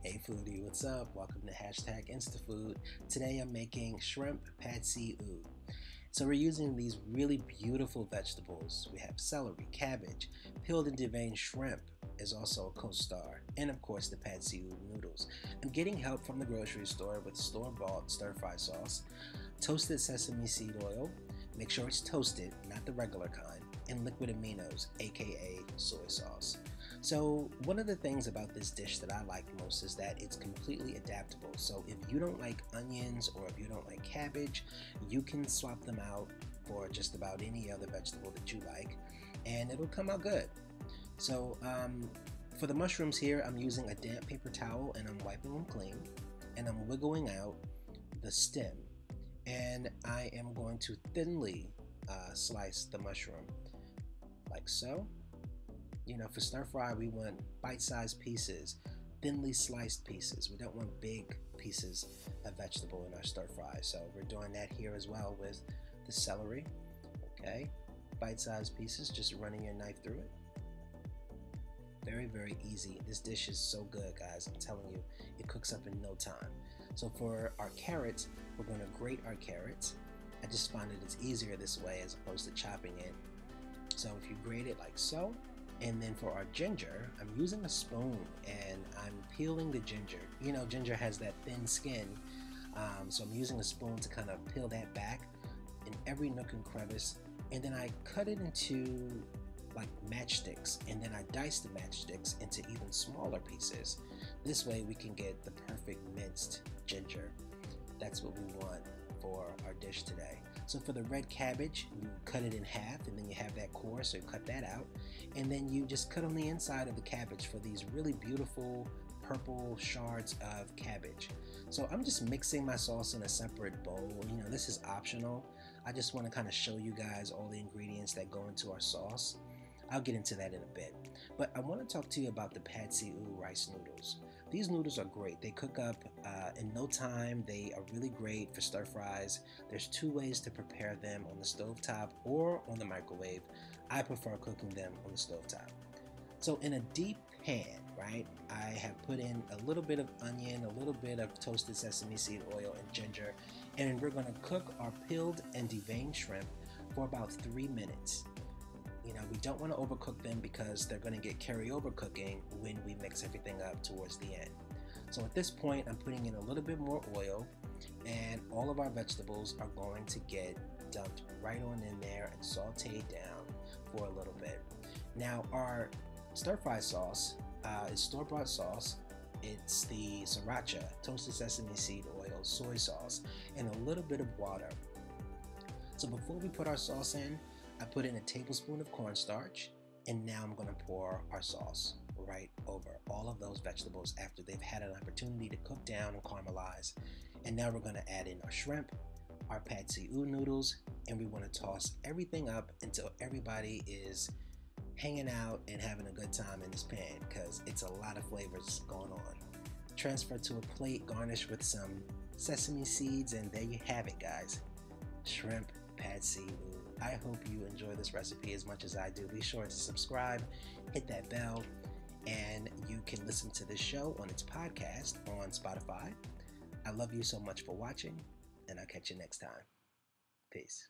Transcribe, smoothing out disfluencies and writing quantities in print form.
Hey foodie, what's up? Welcome to #InstaFood. Today I'm making shrimp pad see ew. So we're using these really beautiful vegetables. We have celery, cabbage, peeled and deveined shrimp is also a co-star, and of course the pad see ew noodles. I'm getting help from the grocery store with store-bought stir-fry sauce, toasted sesame seed oil, make sure it's toasted, not the regular kind, and liquid aminos, aka soy sauce. So one of the things about this dish that I like most is that it's completely adaptable. So if you don't like onions or if you don't like cabbage, you can swap them out for just about any other vegetable that you like and it'll come out good. So for the mushrooms here, I'm using a damp paper towel and I'm wiping them clean and I'm wiggling out the stem, and I am going to thinly slice the mushroom like so. You know, for stir fry, we want bite-sized pieces, thinly sliced pieces. We don't want big pieces of vegetable in our stir fry. So we're doing that here as well with the celery. Okay, bite-sized pieces, just running your knife through it. Very, very easy. This dish is so good, guys. I'm telling you, it cooks up in no time. So for our carrots, we're going to grate our carrots. I just find that it's easier this way as opposed to chopping it. So if you grate it like so, and then for our ginger, I'm using a spoon and I'm peeling the ginger. You know, ginger has that thin skin, so I'm using a spoon to kind of peel that back in every nook and crevice. And then I cut it into like matchsticks, and then I dice the matchsticks into even smaller pieces. This way we can get the perfect minced ginger. That's what we want for our dish today. So for the red cabbage, you cut it in half and then you have that core, so you cut that out. And then you just cut on the inside of the cabbage for these really beautiful purple shards of cabbage. So I'm just mixing my sauce in a separate bowl. You know, this is optional. I just want to kind of show you guys all the ingredients that go into our sauce. I'll get into that in a bit. But I want to talk to you about the pad see ew rice noodles. These noodles are great. They cook up in no time. They are really great for stir fries. There's two ways to prepare them, on the stovetop or on the microwave. I prefer cooking them on the stovetop. So in a deep pan, right, I have put in a little bit of onion, a little bit of toasted sesame seed oil and ginger, and we're going to cook our peeled and deveined shrimp for about 3 minutes. You know, we don't want to overcook them because they're going to get carryover cooking when we mix everything up towards the end. So at this point, I'm putting in a little bit more oil, and all of our vegetables are going to get dumped right on in there and sauteed down for a little bit. Now, our stir-fry sauce is store-bought sauce. It's the Sriracha, toasted sesame seed oil, soy sauce, and a little bit of water. So before we put our sauce in, I put in a tablespoon of corn starch, and now I'm going to pour our sauce right over all of those vegetables after they've had an opportunity to cook down and caramelize. And now we're going to add in our shrimp, our pad see ew noodles, and we want to toss everything up until everybody is hanging out and having a good time in this pan, because it's a lot of flavors going on. Transfer to a plate, garnish with some sesame seeds, and there you have it, guys. Shrimp pad see ew. I hope you enjoy this recipe as much as I do. Be sure to subscribe, hit that bell, and you can listen to this show on its podcast on Spotify. I love you so much for watching, and I'll catch you next time. Peace.